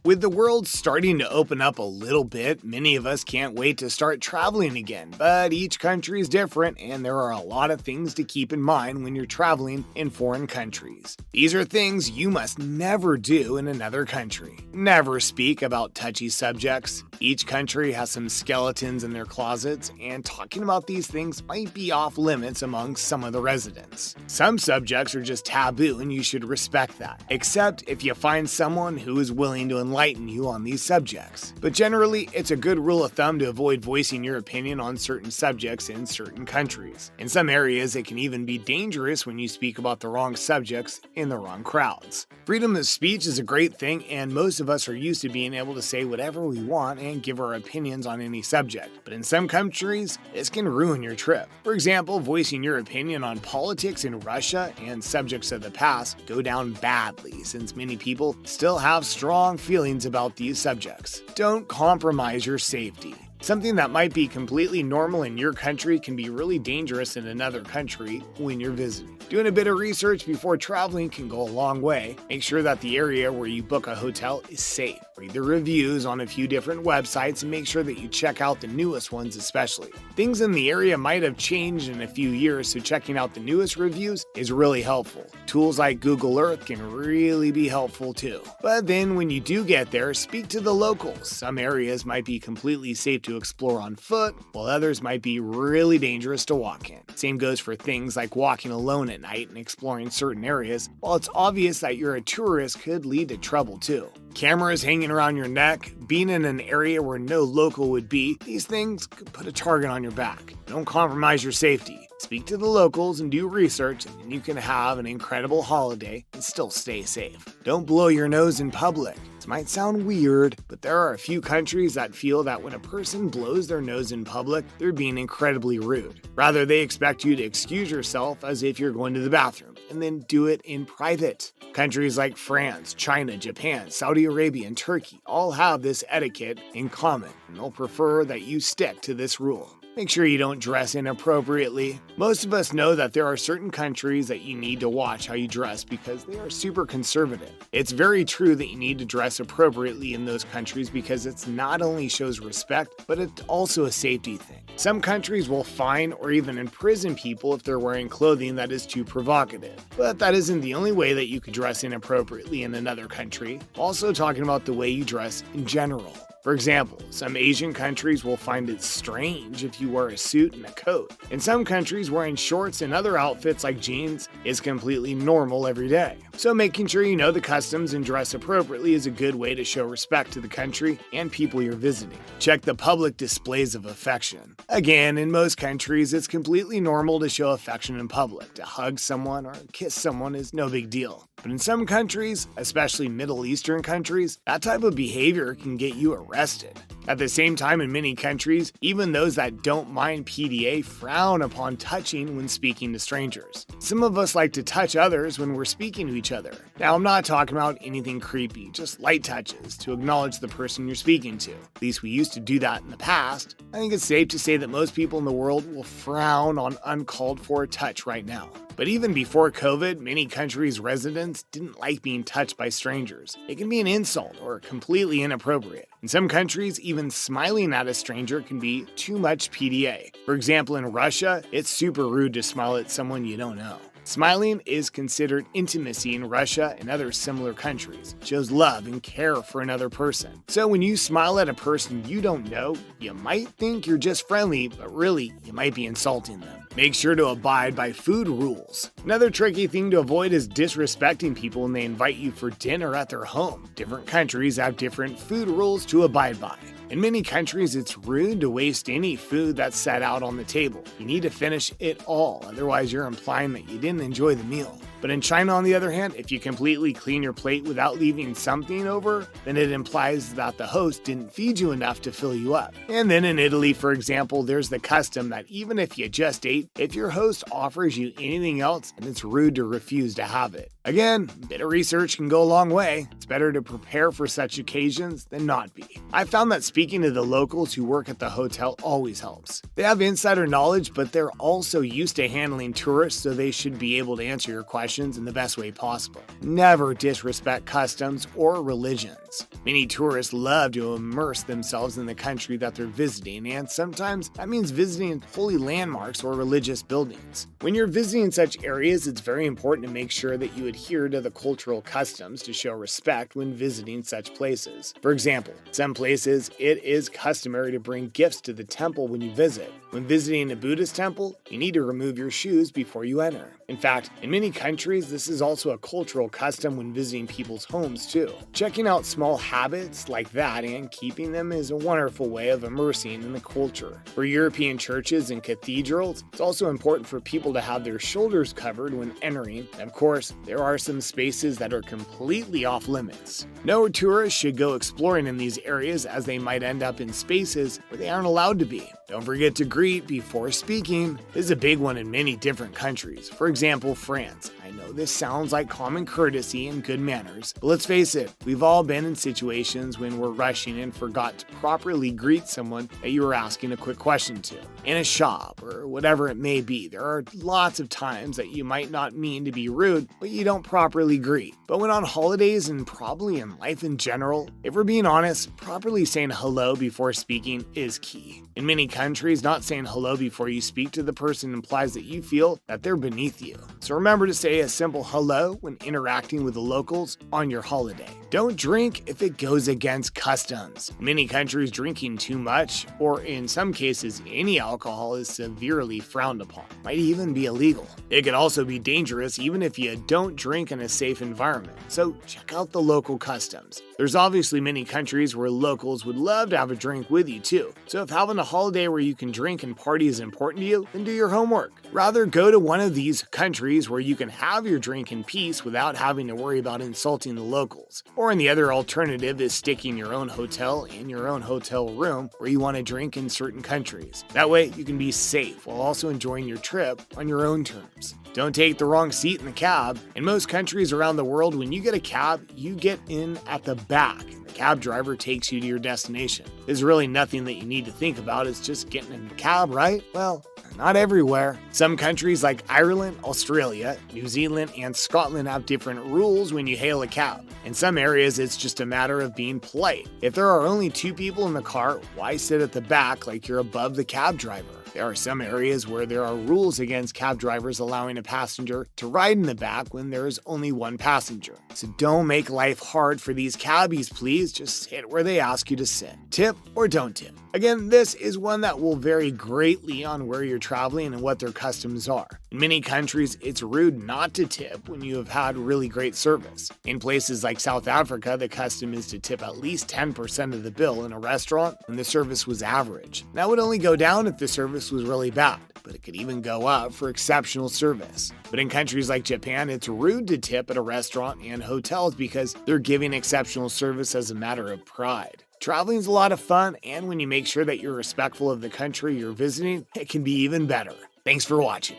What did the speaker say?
With the world starting to open up a little bit, many of us can't wait to start traveling again, but each country is different and there are a lot of things to keep in mind when you're traveling in foreign countries. These are things you must never do in another country. Never speak about touchy subjects. Each country has some skeletons in their closets, and talking about these things might be off limits among some of the residents. Some subjects are just taboo and you should respect that, except if you find someone who is willing to enlighten you on these subjects. But generally, it's a good rule of thumb to avoid voicing your opinion on certain subjects in certain countries. In some areas, it can even be dangerous when you speak about the wrong subjects in the wrong crowds. Freedom of speech is a great thing, and most of us are used to being able to say whatever we want and give our opinions on any subject. But in some countries, this can ruin your trip. For example, voicing your opinion on politics in Russia and subjects of the past go down badly, since many people still have strong feelings about these subjects. Don't compromise your safety. Something that might be completely normal in your country can be really dangerous in another country when you're visiting. Doing a bit of research before traveling can go a long way. Make sure that the area where you book a hotel is safe. Read the reviews on a few different websites and make sure that you check out the newest ones especially. Things in the area might have changed in a few years, so checking out the newest reviews is really helpful. Tools like Google Earth can really be helpful too. But then when you do get there, speak to the locals. Some areas might be completely safe to explore on foot, while others might be really dangerous to walk in. Same goes for things like walking alone at night and exploring certain areas. While it's obvious that you're a tourist, could lead to trouble too. Cameras hanging around your neck, being in an area where no local would be, these things could put a target on your back. Don't compromise your safety. Speak to the locals and do research, and then you can have an incredible holiday and still stay safe. Don't blow your nose in public. This might sound weird, but there are a few countries that feel that when a person blows their nose in public, they're being incredibly rude. Rather, they expect you to excuse yourself as if you're going to the bathroom, and then do it in private. Countries like France, China, Japan, Saudi Arabia, and Turkey all have this etiquette in common, and they'll prefer that you stick to this rule. Make sure you don't dress inappropriately. Most of us know that there are certain countries that you need to watch how you dress because they are super conservative. It's very true that you need to dress appropriately in those countries because it not only shows respect, but it's also a safety thing. Some countries will fine or even imprison people if they're wearing clothing that is too provocative. But that isn't the only way that you could dress inappropriately in another country. Also talking about the way you dress in general. For example, some Asian countries will find it strange if you wear a suit and a coat. In some countries, wearing shorts and other outfits like jeans is completely normal every day. So making sure you know the customs and dress appropriately is a good way to show respect to the country and people you're visiting. Check the public displays of affection. Again, in most countries, it's completely normal to show affection in public. To hug someone or kiss someone is no big deal. But in some countries, especially Middle Eastern countries, that type of behavior can get you arrested. At the same time, in many countries, even those that don't mind PDA frown upon touching when speaking to strangers. Some of us like to touch others when we're speaking to each other. Now, I'm not talking about anything creepy, just light touches to acknowledge the person you're speaking to. At least we used to do that in the past. I think it's safe to say that most people in the world will frown on uncalled for touch right now. But even before COVID, many countries' residents didn't like being touched by strangers. It can be an insult or completely inappropriate. In some countries, even smiling at a stranger can be too much PDA. For example, in Russia, it's super rude to smile at someone you don't know. Smiling is considered intimacy in Russia and other similar countries. It shows love and care for another person. So when you smile at a person you don't know, you might think you're just friendly, but really, you might be insulting them. Make sure to abide by food rules. Another tricky thing to avoid is disrespecting people when they invite you for dinner at their home. Different countries have different food rules to abide by. In many countries, it's rude to waste any food that's set out on the table. You need to finish it all, otherwise you're implying that you didn't enjoy the meal. But in China, on the other hand, if you completely clean your plate without leaving something over, then it implies that the host didn't feed you enough to fill you up. And then in Italy, for example, there's the custom that even if you just ate, if your host offers you anything else, then it's rude to refuse to have it. Again, a bit of research can go a long way. It's better to prepare for such occasions than not be. I found that speaking to the locals who work at the hotel always helps. They have insider knowledge, but they're also used to handling tourists, so they should be able to answer your questions in the best way possible. Never disrespect customs or religions. Many tourists love to immerse themselves in the country that they're visiting, and sometimes that means visiting holy landmarks or religious buildings. When you're visiting such areas, it's very important to make sure that you adhere to the cultural customs to show respect when visiting such places. For example, some places it is customary to bring gifts to the temple when you visit. When visiting a Buddhist temple, you need to remove your shoes before you enter. In fact, in many countries, this is also a cultural custom when visiting people's homes too. Checking out small habits like that and keeping them is a wonderful way of immersing in the culture. For European churches and cathedrals, it's also important for people to have their shoulders covered when entering. Of course, there are some spaces that are completely off limits. No tourists should go exploring in these areas, as they might end up in spaces where they aren't allowed to be. Don't forget to greet before speaking. This is a big one in many different countries. For example, France. I know this sounds like common courtesy and good manners, but let's face it, we've all been in situations when we're rushing and forgot to properly greet someone that you were asking a quick question to. In a shop or whatever it may be, there are lots of times that you might not mean to be rude, but you don't properly greet. But when on holidays and probably in life in general, if we're being honest, properly saying hello before speaking is key. In many countries, not saying hello before you speak to the person implies that you feel that they're beneath you. So remember to say a simple hello when interacting with the locals on your holiday. Don't drink if it goes against customs. In many countries, drinking too much, or in some cases any alcohol, is severely frowned upon. Might even be illegal. It can also be dangerous even if you don't drink in a safe environment. So check out the local customs. There's obviously many countries where locals would love to have a drink with you too. So if having a holiday where you can drink and party is important to you, then do your homework. Rather, go to one of these countries where you can have your drink in peace without having to worry about insulting the locals. Or the other alternative is sticking your own hotel in your own hotel room where you want to drink in certain countries. That way you can be safe while also enjoying your trip on your own terms. Don't take the wrong seat in the cab. In most countries around the world, when you get a cab, you get in at the back. The cab driver takes you to your destination. There's really nothing that you need to think about. It's just getting in the cab, right? Well, not everywhere. Some countries like Ireland, Australia, New Zealand, and Scotland have different rules when you hail a cab. In some areas, it's just a matter of being polite. If there are only 2 people in the car, why sit at the back like you're above the cab driver? There are some areas where there are rules against cab drivers allowing a passenger to ride in the back when there is only 1 passenger. So don't make life hard for these cabbies, please. Just sit where they ask you to sit. Tip or don't tip. Again, this is one that will vary greatly on where you're traveling and what their customs are. In many countries, it's rude not to tip when you have had really great service. In places like South Africa, the custom is to tip at least 10% of the bill in a restaurant when the service was average. That would only go down if the service was really bad, but it could even go up for exceptional service. But in countries like Japan, it's rude to tip at a restaurant and hotels because they're giving exceptional service as a matter of pride. Traveling is a lot of fun, and when you make sure that you're respectful of the country you're visiting, it can be even better. Thanks for watching.